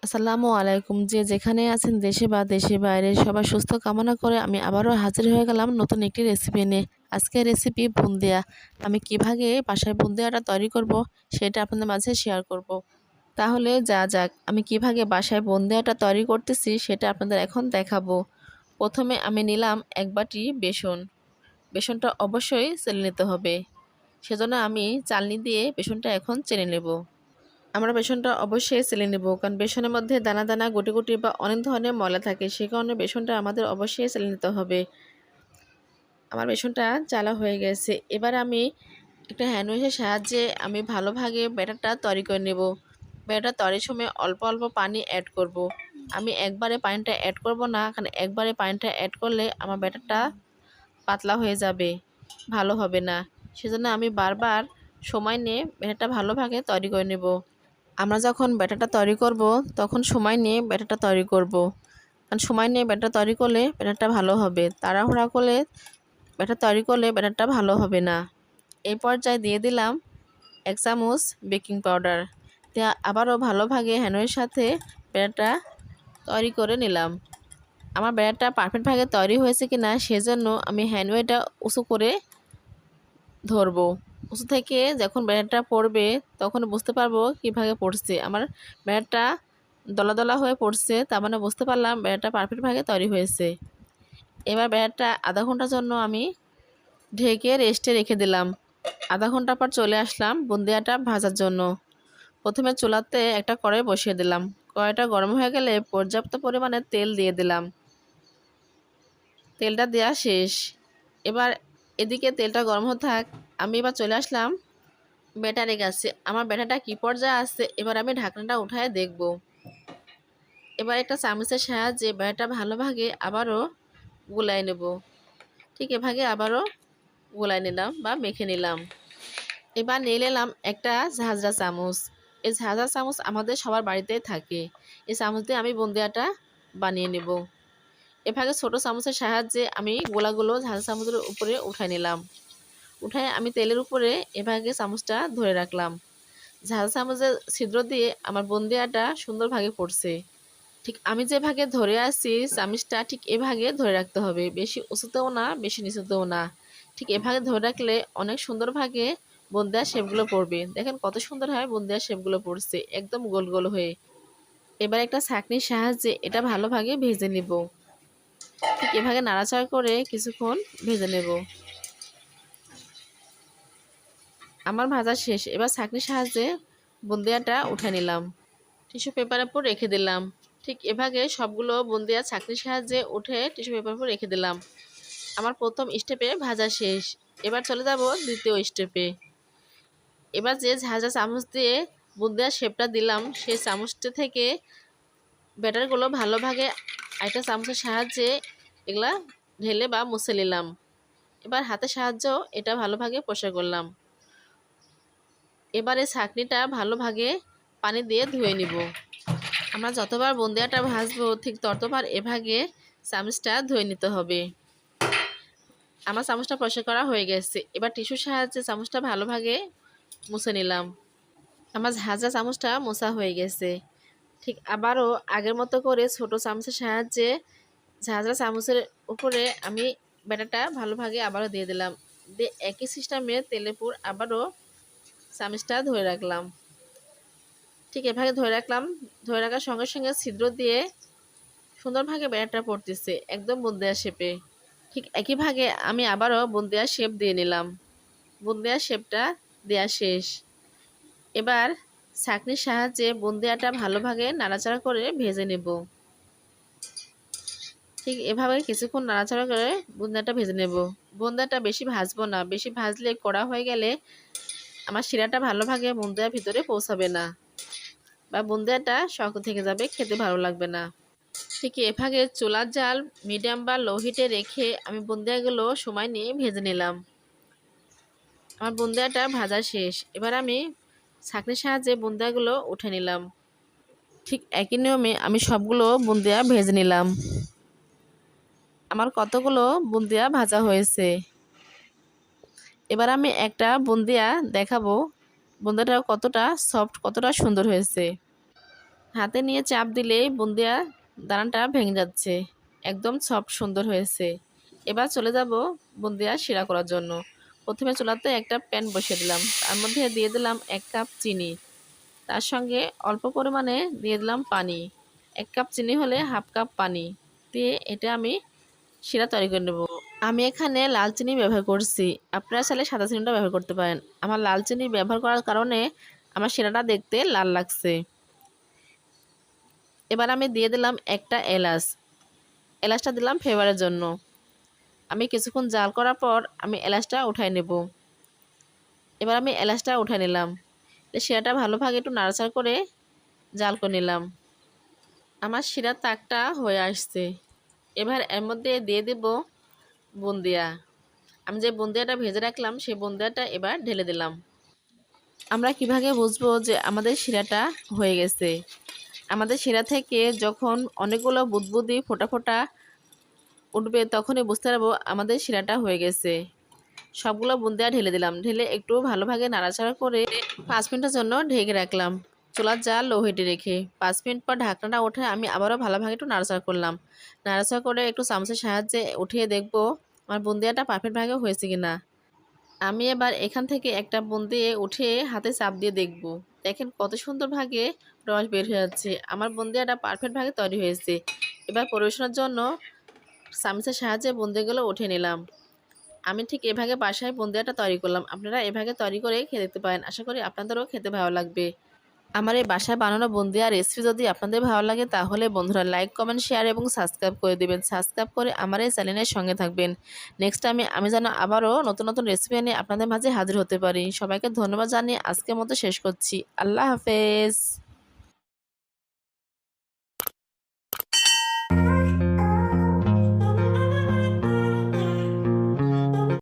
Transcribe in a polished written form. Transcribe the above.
আসসালামু আলাইকুম। যে যেখানে আছেন দেশে বা দেশের বাইরে সবার সুস্থ কামনা করে আমি আবারও হাজির হয়ে গেলাম নতুন একটি রেসিপি নিয়ে। আজকের রেসিপি বুন্দিয়া। আমি কিভাবে বাসায় বুন্দিয়াটা তৈরি করব সেটা আপনাদের মাঝে শেয়ার করব। তাহলে যা যাক আমি কিভাবে বাসায় বুন্দিয়াটা তৈরি করতেছি সেটা আপনাদের এখন দেখাবো। প্রথমে আমি নিলাম 1 বাটি বেসন। বেসনটা অবশ্যই চেলে নিতে হবে। সেজন্য আমি চালনি দিয়ে বেসনটা এখন চেলে নেব। আমরা বেসনটা অবশ্যই চেলে নেব, কারণ বেসনের মধ্যে দানা দানা গুটি গুটি বা অনেক ধরনের ময়লা থাকে, সে কারণে বেসনটা আমাদের অবশ্যই চেলে নিতে হবে। আমার বেসনটা চালা হয়ে গেছে। এবার আমি একটা হ্যান্ড ওয়াশের সাহায্যে আমি ভালোভাবে ব্যাটারটা তৈরি করে নেব। ব্যাটার তৈরির সময় অল্প অল্প পানি অ্যাড করব। আমি একবারে পানিটা অ্যাড করব না, কারণ একবারে পানিটা অ্যাড করলে আমার ব্যাটারটা পাতলা হয়ে যাবে, ভালো হবে না। সেজন্য আমি বারবার সময় নিয়ে ব্যাটারটা ভালোভাবে তৈরি করে নেব। আমরা যখন ব্যাটারটা তৈরি করব তখন সময় নিয়ে ব্যাটারটা তৈরি করব, কারণ সময় নিয়ে ব্যাটার তৈরি করলে ব্যাটারটা ভালো হবে। তাড়াহুড়া করলে ব্যাটারটা ভালো হবে না। এই পর্যায়ে দিয়ে দিলাম 1 চামচ বেকিং পাউডার। দিয়ে আবারও ভালোভাবে হ্যান্ডের সাথে ব্যাটারটা তৈরি করে নিলাম। আমার ব্যাটারটা পারফেক্টভাবে তৈরি হয়েছে কিনা সেজন্য আমি হ্যান্ডওয়েটা উঁচু করে ধরবো। উঁচু থেকে যখন ব্যাটারটা পড়বে তখন বুঝতে পারবো কীভাবে পড়ছে। আমার ব্যাটারটা দলা দলা হয়ে পড়ছে, তার মানে বুঝতে পারলাম ব্যাটারটা পারফেক্টভাবে তৈরি হয়েছে। এবার ব্যাটারটা আধা ঘন্টার জন্য আমি ঢেকে রেস্টে রেখে দিলাম। আধা ঘন্টা পর চলে আসলাম বুন্দিয়াটা ভাজার জন্য। প্রথমে চুলাতে একটা কড়াই বসিয়ে দিলাম। কড়াইটা গরম হয়ে গেলে পর্যাপ্ত পরিমাণে তেল দিয়ে দিলাম। তেলটা দেওয়া শেষ। এবার এদিকে তেলটা গরম হতে থাক, আমি এবার চলে আসলাম ব্যাটারে কাছে। আমার ব্যাটারটা কী পর্যায়ে আছে এবার আমি ঢাকনাটা উঠায় দেখব। এবার একটা চামচের সাহায্যে ব্যাটারটা ভালোভাবে আবারও গুলাই নেব। ঠিক এভাবে আবারও গুলাই নিলাম বা মেখে নিলাম। এবার নিয়ে নিলাম একটা ঝাঁঝরা চামচ। এই ঝাঁঝরা চামচ আমাদের সবার বাড়িতেই থাকে। এই চামচ দিয়ে আমি বুন্দিয়াটা বানিয়ে নেব। এভাবে ছোট চামচের সাহায্যে আমি গোলাগুলো ঝাঁঝরা চামচের উপরে উঠাই নিলাম। উঠায় আমি তেলের উপরে এভাবে চামচটা ধরে রাখলাম। ঝাঁঝরা চামচের ছিদ্র দিয়ে আমার বুন্দিয়াটা সুন্দরভাবে পড়ছে। ঠিক আমি যে ভাগে ধরে আছি চামচটা ঠিক এভাগে ধরে রাখতে হবে, বেশি উঁচুতেও না বেশি নিচুতেও না। ঠিক এভাগে ধরে রাখলে অনেক সুন্দরভাবে বুন্দিয়ার শেপগুলো পড়বে। দেখেন কত সুন্দর হয় বুন্দিয়ার শেপগুলো পড়ছে, একদম গোল গোল হয়ে। এবার একটা ছাঁকনির সাহায্যে এটা ভালোভাবে ভেজে নেব। ঠিক এভাবে নাড়াচাড়া করে কিছুক্ষণ ভেজে নেব। আমার ভাজা শেষ। এবার ছাঁকনির সাহায্যে বুন্দিয়াটা উঠে নিলাম, টিস্যু পেপারের উপর রেখে দিলাম। ঠিক এভাবে সবগুলো বুন্দিয়া ছাঁকনির সাহায্যে উঠে টিস্যু পেপারের উপর রেখে দিলাম। আমার প্রথম স্টেপে ভাজা শেষ। এবার চলে যাব দ্বিতীয় স্টেপে। এবার যে ঝাঁঝরা চামচ দিয়ে বুন্দিয়ার শেপটা দিলাম সেই চামচটা থেকে ব্যাটারগুলো ভালোভাবে একটা চামচের সাহায্যে এগুলা ঢেলে বা মুছে নিলাম। এবার হাতের সাহায্যেও এটা ভালোভাবে পরিষ্কার করলাম। এবারে ছাঁকনিটা ভালোভাবে পানি দিয়ে ধুয়ে নিব। আমরা যতবার বুন্দিয়াটা ভাজবো ঠিক ততবার এভাবে চামচটা ধুয়ে নিতে হবে। আমার চামচটা পরিষ্কার করা হয়ে গেছে। এবার টিস্যুর সাহায্যে চামচটা ভালোভাবে মুছে নিলাম। আমার ঝাঁঝরা চামচটা মোছা হয়ে গেছে। ঠিক আবারও আগের মতো করে ছোট চামচের সাহায্যে ঝাঁঝরা চামচের উপরে আমি ব্যাটারটা ভালোভাবে আবারও দিয়ে দিলাম। দিয়ে একই সিস্টেমে তেলের উপর আবারও চামচটা ধরে রাখলাম। ঠিক এভাবে ধরে রাখলাম। ধরে রাখার সঙ্গে সঙ্গে ছিদ্র দিয়ে সুন্দরভাবে ব্যাটারটা পড়তেছে একদম বুন্দিয়া শেপে। ঠিক একই ভাগে আমি আবারও বুন্দিয়া শেপ দিয়ে নিলাম। বুন্দিয়া শেপটা দেওয়া শেষ। এবার ছাঁকনির সাহায্যে বুন্দিয়াটা ভালোভাবে নাড়াচাড়া করে ভেজে নেব। ঠিক এভাবে কিছুক্ষণ নাড়াচাড়া করে বুন্দিয়াটা ভেজে নেব। বুন্দিয়াটা বেশি ভাজবো না, বেশি ভাজলে কড়া হয়ে গেলে আমার শিরাটা ভালোভাবে বুন্দিয়ার ভিতরে পৌঁছাবে না বা বুন্দিয়াটা শক্ত থেকে যাবে, খেতে ভালো লাগবে না। ঠিক এভাবে চুলার জাল মিডিয়াম বা লো হিটে রেখে আমি বুন্দিয়াগুলো সময় নিয়ে ভেজে নিলাম। আমার বুন্দিয়াটা ভাজা শেষ। এবার আমি ছাঁকনির সাহায্যে বুন্দিয়াগুলো উঠে নিলাম। ঠিক একই নিয়মে আমি সবগুলো বুন্দিয়া ভেজে নিলাম। আমার কতগুলো বুন্দিয়া ভাজা হয়েছে। এবার আমি একটা বুন্দিয়া দেখাবো বুন্দিয়াটা কতটা সফট, কতটা সুন্দর হয়েছে। হাতে নিয়ে চাপ দিলেই বুন্দিয়া দানাটা ভেঙে যাচ্ছে। একদম সফট সুন্দর হয়েছে। এবার চলে যাব বুন্দিয়া শিরা করার জন্য। প্রথমে চুলাতে একটা প্যান বসিয়ে দিলাম, তার মধ্যে দিয়ে দিলাম 1 কাপ চিনি, তার সঙ্গে অল্প পরিমাণে দিয়ে দিলাম পানি। 1 কাপ চিনি হলে 1/2 কাপ পানি দিয়ে এটা আমি শিরা তৈরি করে নেব। আমি এখানে লাল চিনি ব্যবহার করছি, আপনারা চাইলে সাদা চিনিটা ব্যবহার করতে পারেন। আমার লাল চিনি ব্যবহার করার কারণে আমার শিরাটা দেখতে লাল লাগছে। এবার আমি দিয়ে দিলাম একটা এলাচ। এলাচটা দিলাম ফ্লেভারের জন্য। আমি কিছুক্ষণ জাল করার পর আমি এলাচটা উঠাই নেব। এবার আমি এলাচটা উঠাই নিলাম। শিরাটা ভালোভাবে একটু নাড়াচাড়া করে জাল করে নিলাম। আমার শিরার তাকটা হয়ে আসছে। এবার এর মধ্যে দিয়ে দেব বুন্দিয়া। আমি যে বুন্দিয়াটা ভেজে রাখলাম সেই বুন্দিয়াটা এবার ঢেলে দিলাম। আমরা কিভাবে বুঝবো যে আমাদের শিরাটা হয়ে গেছে? আমাদের শিরা থেকে যখন অনেকগুলো বুদবুদি ফোঁটা ফোঁটা উঠবে তখনই বুঝতে পারবো আমাদের শিরাটা হয়ে গেছে। সবগুলো বুন্দিয়া ঢেলে দিলাম। ঢেলে একটু ভালোভাবে নাড়াচাড়া করে 5 মিনিটের জন্য ঢেকে রাখলাম, চুলার জাল লো হিটে রেখে। 5 মিনিট পর ঢাকনাটা উঠে আমি আবারও ভালোভাবে একটু নাড়াচাড়া করলাম। নাড়াচাড়া করে একটু চামচের সাহায্যে উঠিয়ে দেখবো আমার বুন্দিয়াটা পারফেক্টভাবে হয়েছে কিনা। আমি এবার এখান থেকে একটা বুন্দিয়ে উঠিয়ে হাতে চাপ দিয়ে দেখব। দেখেন কত সুন্দরভাবে রস বের হয়ে যাচ্ছে। আমার বুন্দিয়াটা পারফেক্টভাবে তৈরি হয়েছে। এবার পরিবেশনের জন্য চামচের সাহায্যে বুন্দিয়াগুলো উঠিয়ে নিলাম। আমি ঠিক এভাবে বাসায় বুন্দিয়াটা তৈরি করলাম। আপনারা এভাবে তৈরি করে খেয়ে দেখতে পারেন। আশা করি আপনাদেরও খেতে ভালো লাগবে। আমার এই বাসায় বানানো বুন্দিয়া রেসিপি যদি আপনাদের ভালো লাগে তাহলে বন্ধুরা লাইক কমেন্ট শেয়ার এবং সাবস্ক্রাইব করে দেবেন। সাবস্ক্রাইব করে আমার এই চ্যানেলের সঙ্গে থাকবেন। নেক্সট আমি যেন আবারও নতুন নতুন রেসিপি নিয়ে আপনাদের মাঝে হাজির হতে পারি। সবাইকে ধন্যবাদ জানিয়ে আজকের মতো শেষ করছি। আল্লাহ হাফেজ।